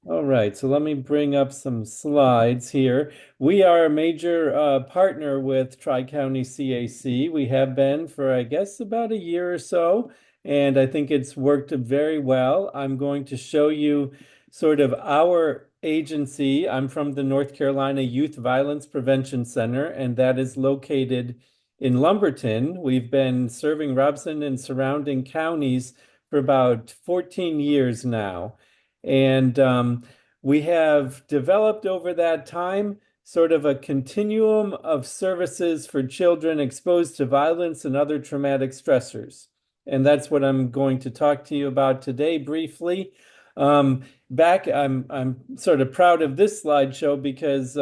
All right, so let me bring up some slides here. We are a major partner with Tri-County CAC. We have been for, I guess, about a year or so, and I think it's worked very well. I'm going to show you sort of our agency. I'm from the North Carolina Youth Violence Prevention Center, and that is located in Lumberton. We've been serving Robeson and surrounding counties for about 14 years now. And we have developed over that time sort of a continuum of services for children exposed to violence and other traumatic stressors. And that's what I'm going to talk to you about today briefly. I'm sort of proud of this slideshow because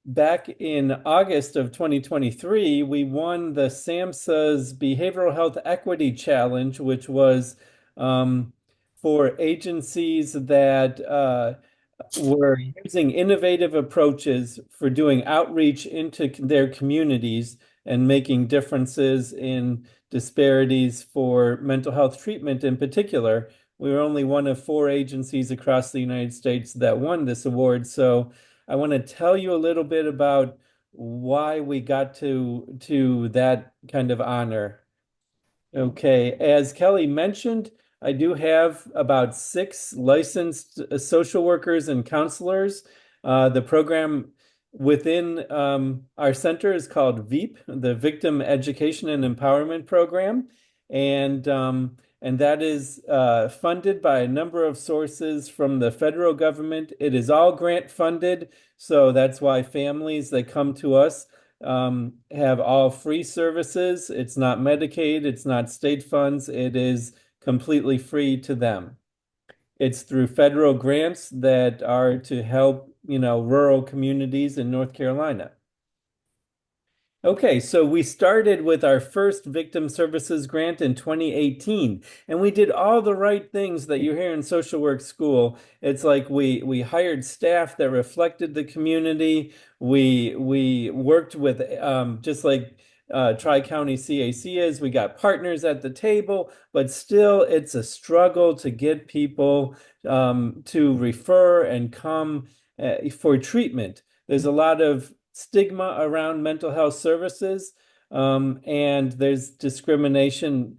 back in August of 2023, we won the SAMHSA's Behavioral Health Equity Challenge, which was um, for agencies that were using innovative approaches for doing outreach into their communities and making differences in disparities for mental health treatment in particular. We were only one of four agencies across the United States that won this award. So I want to tell you a little bit about why we got to that kind of honor. Okay, as Kelly mentioned, I do have about six licensed social workers and counselors. The program within our center is called VEEP, the Victim Education and Empowerment Program, and that is funded by a number of sources from the federal government. It is all grant funded, so that's why families that come to us have all free services. It's not Medicaid, it's not state funds, it is completely free to them. It's through federal grants that are to help, rural communities in North Carolina. Okay, so we started with our first victim services grant in 2018, and we did all the right things that you hear in social work school. It's like we hired staff that reflected the community. We worked with just like Tri-County CAC is. We got partners at the table, but still it's a struggle to get people to refer and come for treatment. There's a lot of stigma around mental health services, and there's discrimination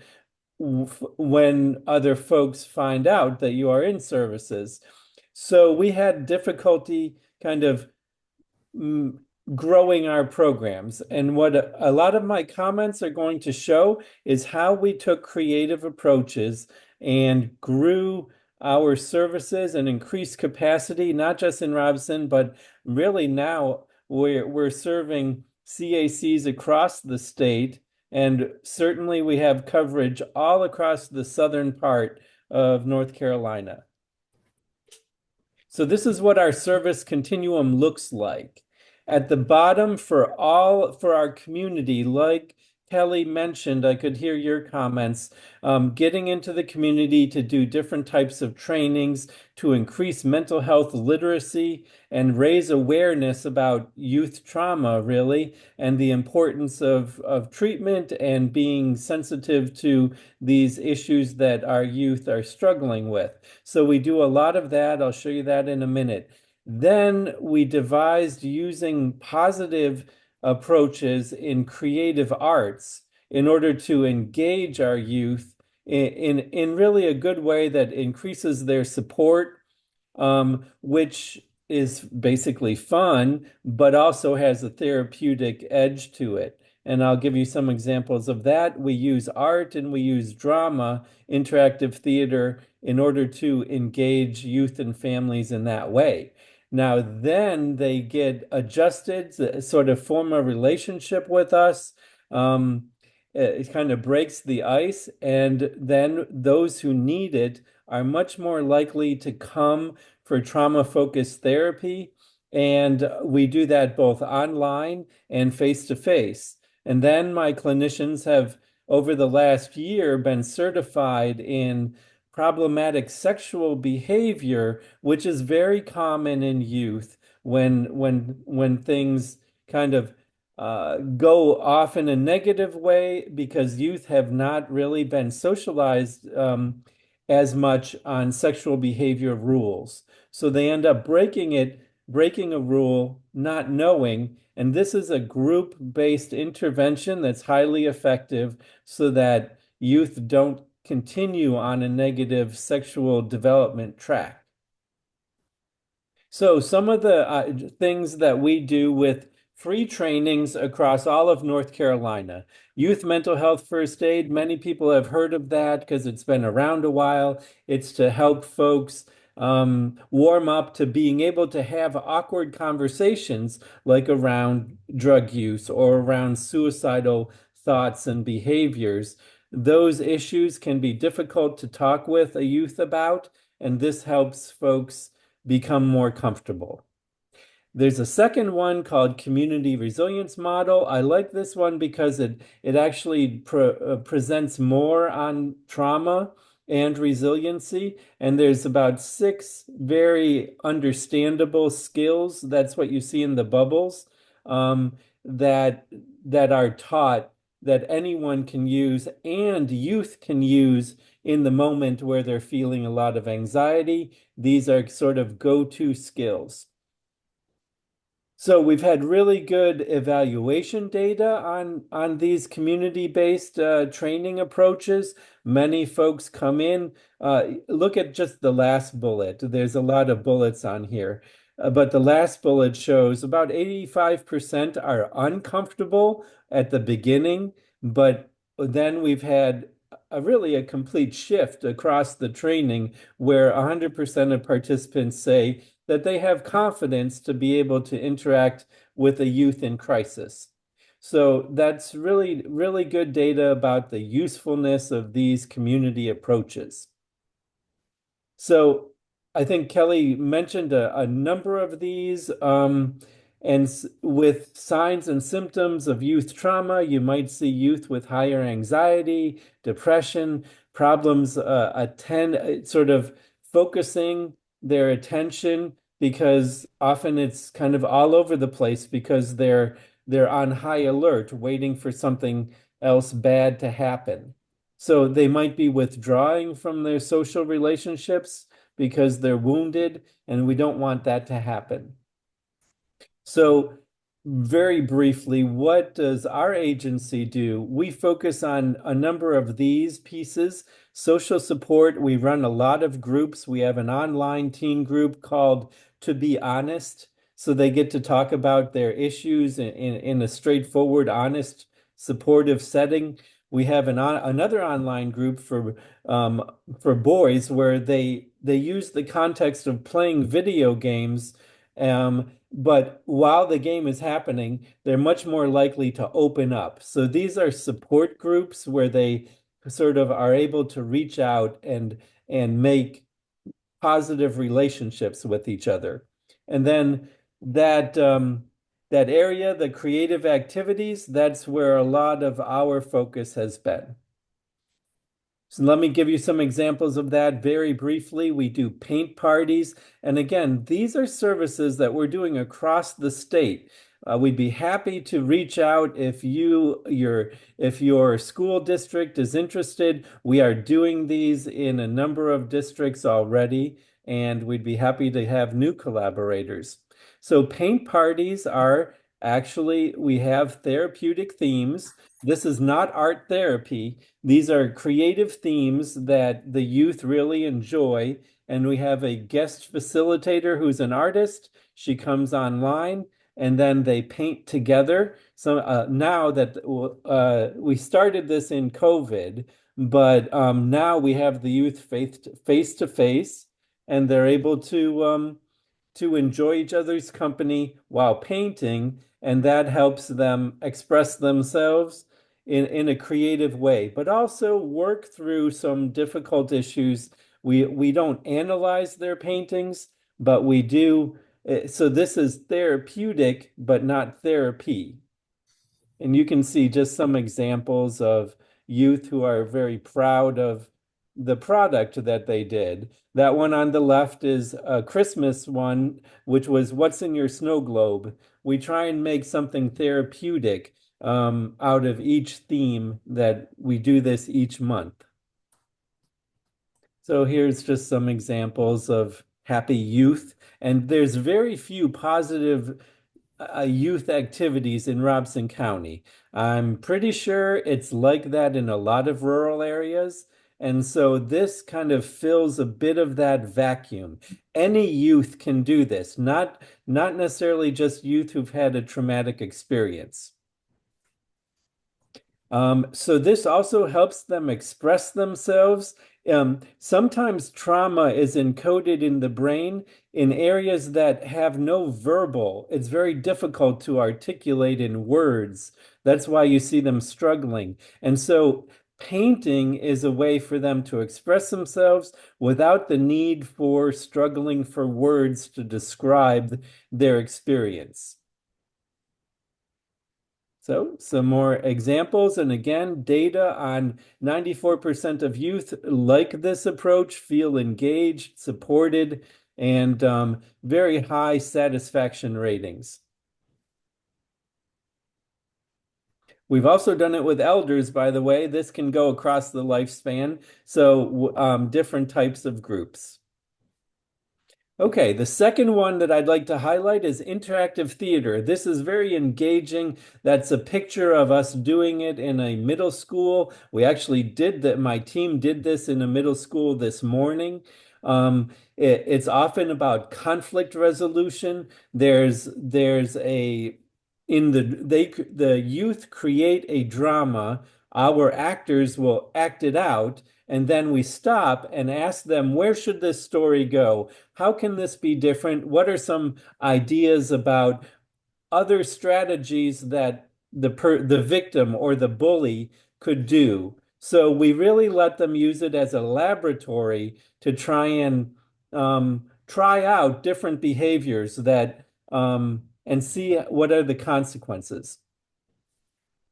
when other folks find out that you are in services. So we had difficulty kind of mm, growing our programs. And what a lot of my comments are going to show is how we took creative approaches and grew our services and increased capacity, not just in Robeson, but really now we're serving CACs across the state. And certainly we have coverage all across the southern part of North Carolina. So this is what our service continuum looks like. At the bottom for our community, like Kelly mentioned, I could hear your comments, getting into the community to do different types of trainings to increase mental health literacy and raise awareness about youth trauma, really, and the importance of treatment and being sensitive to these issues that our youth are struggling with. So we do a lot of that. I'll show you that in a minute. Then we devised using positive approaches in creative arts in order to engage our youth in really a good way that increases their support, which is basically fun, but also has a therapeutic edge to it. And I'll give you some examples of that. We use art and we use drama, interactive theater, in order to engage youth and families in that way. Now, then they get adjusted, sort of form a relationship with us. It kind of breaks the ice, and then those who need it are much more likely to come for trauma-focused therapy. And we do that both online and face-to-face. And then my clinicians have, over the last year, been certified in problematic sexual behavior, which is very common in youth when things kind of go off in a negative way because youth have not really been socialized as much on sexual behavior rules. So they end up breaking a rule, not knowing. And this is a group-based intervention that's highly effective so that youth don't continue on a negative sexual development track. So some of the things that we do with free trainings across all of North Carolina. Youth mental health first aid, many people have heard of that because it's been around a while. It's to help folks warm up to being able to have awkward conversations like around drug use or around suicidal thoughts and behaviors. Those issues can be difficult to talk with a youth about, and this helps folks become more comfortable. There's a second one called Community Resilience Model. I like this one because it actually presents more on trauma and resiliency. And there's about 6 very understandable skills. That's what you see in the bubbles, that are taught that anyone can use and youth can use in the moment where they're feeling a lot of anxiety. These are sort of go-to skills. So we've had really good evaluation data on these community-based training approaches. Many folks come in. Look at just the last bullet. There's a lot of bullets on here, but the last bullet shows about 85% are uncomfortable at the beginning, but then we've had really a complete shift across the training where 100% of participants say that they have confidence to be able to interact with a youth in crisis. So that's really, really good data about the usefulness of these community approaches. So I think Kelly mentioned a number of these. And with signs and symptoms of youth trauma, you might see youth with higher anxiety, depression, problems attend sort of focusing their attention because often it's kind of all over the place because they're on high alert, waiting for something else bad to happen. So they might be withdrawing from their social relationships because they're wounded, and we don't want that to happen. So, very briefly, what does our agency do? We focus on a number of these pieces. Social support, we run a lot of groups. We have an online teen group called To Be Honest. So they get to talk about their issues in a straightforward, honest, supportive setting. We have another online group for boys where they use the context of playing video games, but while the game is happening, they're much more likely to open up. So these are support groups where they sort of are able to reach out and make positive relationships with each other. And then that area, the creative activities, that's where a lot of our focus has been. So let me give you some examples of that very briefly. We do paint parties. And again, these are services that we're doing across the state. We'd be happy to reach out if your school district is interested. We are doing these in a number of districts already, and we'd be happy to have new collaborators. So paint parties are actually, we have therapeutic themes. This is not art therapy. These are creative themes that the youth really enjoy. And we have a guest facilitator who's an artist. She comes online and then they paint together. So now that we started this in COVID, but now we have the youth face to face, and they're able to enjoy each other's company while painting, and that helps them express themselves in a creative way, but also work through some difficult issues. We don't analyze their paintings, but we do. So this is therapeutic, but not therapy. And you can see just some examples of youth who are very proud of the product that they did. That one on the left is a Christmas one, which was What's in Your Snow Globe? We try and make something therapeutic out of each theme that we do this each month. So here's just some examples of happy youth, and there's very few positive youth activities in Robeson County. I'm pretty sure it's like that in a lot of rural areas. And so this kind of fills a bit of that vacuum. Any youth can do this, not necessarily just youth who've had a traumatic experience. So this also helps them express themselves. Sometimes trauma is encoded in the brain in areas that have no verbal. It's very difficult to articulate in words. That's why you see them struggling. And so painting is a way for them to express themselves without the need for struggling for words to describe their experience. So, some more examples, and again, data on 94% of youth like this approach, feel engaged, supported, and very high satisfaction ratings. We've also done it with elders, by the way. This can go across the lifespan, so different types of groups. Okay, the second one that I'd like to highlight is interactive theater. This is very engaging. That's a picture of us doing it in a middle school. We actually did that. My team did this in a middle school this morning. It's often about conflict resolution. There's a in the youth create a drama. Our actors will act it out, and then we stop and ask them, where should this story go? How can this be different? What are some ideas about other strategies that the victim or the bully could do? So we really let them use it as a laboratory to try and try out different behaviors that and see what are the consequences.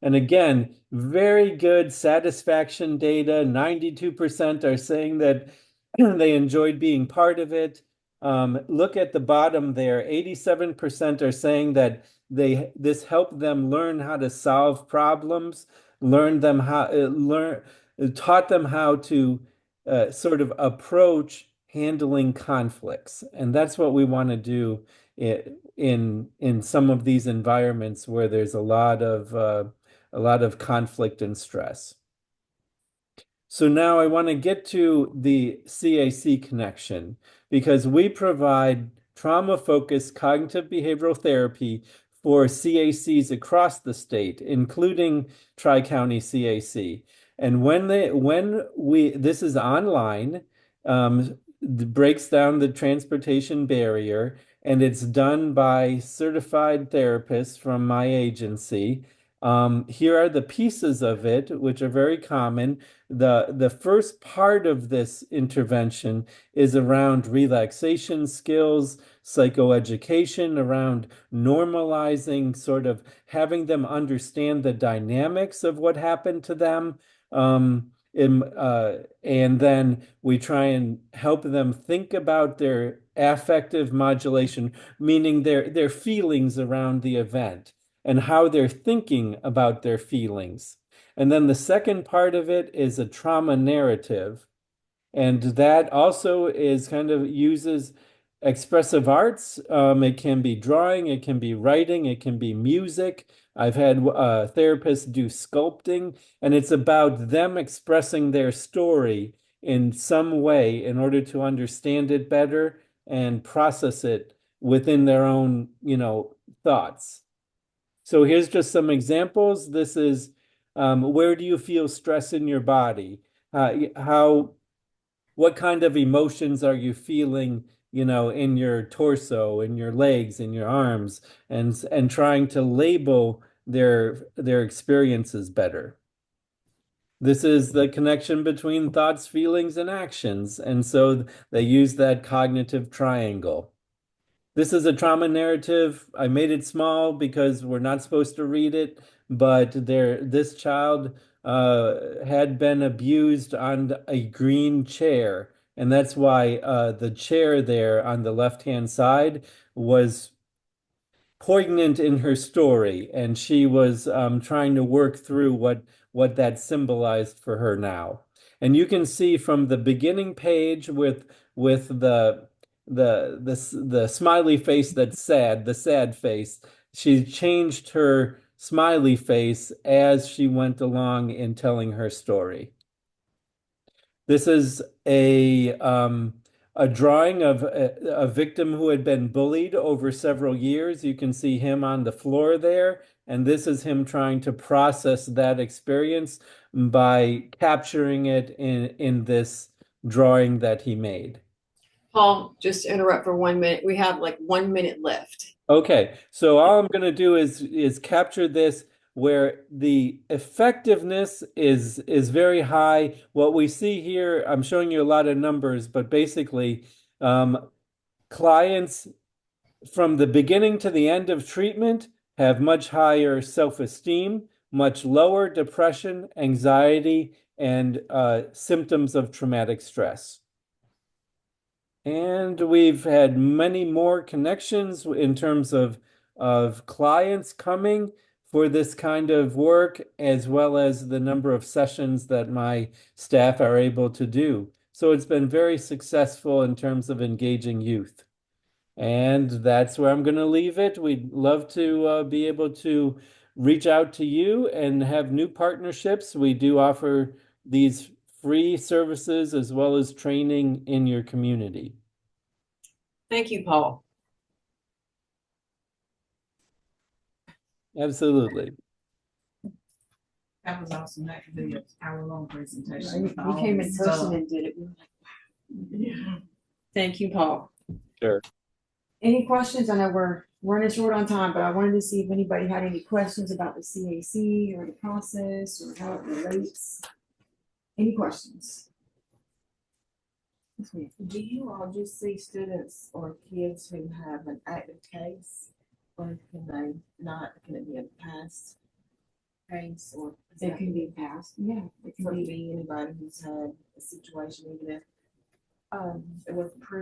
And again, very good satisfaction data. 92% are saying that they enjoyed being part of it. Look at the bottom there. 87% are saying that this helped them learn how to solve problems, taught them how to sort of approach handling conflicts. And that's what we want to do in some of these environments where there's a lot of conflict and stress. So now I want to get to the CAC connection because we provide trauma-focused cognitive behavioral therapy for CACs across the state, including Tri-County CAC. And this is online, breaks down the transportation barrier, and it's done by certified therapists from my agency. Here are the pieces of it, which are very common. The first part of this intervention is around relaxation skills, psychoeducation, around normalizing, sort of having them understand the dynamics of what happened to them. And then we try and help them think about their affective modulation, meaning their feelings around the event and how they're thinking about their feelings. And then the second part of it is a trauma narrative. And that also is kind of uses expressive arts. It can be drawing, it can be writing, it can be music. I've had therapists do sculpting, and it's about them expressing their story in some way in order to understand it better and process it within their own, thoughts. So here's just some examples. This is where do you feel stress in your body? What kind of emotions are you feeling, in your torso, in your legs, in your arms, and trying to label their experiences better. This is the connection between thoughts, feelings, and actions. And so they use that cognitive triangle. This is a trauma narrative. I made it small because we're not supposed to read it, but this child had been abused on a green chair, and that's why the chair there on the left-hand side was poignant in her story, and she was trying to work through what that symbolized for her now. And you can see from the beginning page with the smiley face that's sad, the sad face, she changed her smiley face as she went along in telling her story. This is a drawing of a victim who had been bullied over several years. You can see him on the floor there, and this is him trying to process that experience by capturing it in this drawing that he made. Paul, just to interrupt for 1 minute. We have like 1 minute left. Okay, so all I'm going to do is capture this where the effectiveness is very high. What we see here, I'm showing you a lot of numbers, but basically, clients from the beginning to the end of treatment have much higher self-esteem, much lower depression, anxiety, and symptoms of traumatic stress. And we've had many more connections in terms of clients coming for this kind of work, as well as the number of sessions that my staff are able to do. So it's been very successful in terms of engaging youth. And that's where I'm going to leave it. We'd love to be able to reach out to you and have new partnerships. We do offer these free services as well as training in your community. Thank you, Paul. Absolutely. That was awesome. That could be an hour-long presentation. He came in person and did it. Yeah. Thank you, Paul. Sure. Any questions? I know we're running short on time, but I wanted to see if anybody had any questions about the CAC or the process or how it relates. Any questions? Do you all just see students or kids who have an active case, or can they not? Can it be a past case, or It can be passed. Yeah, it could can be. be anybody who's had a situation, even if it was proven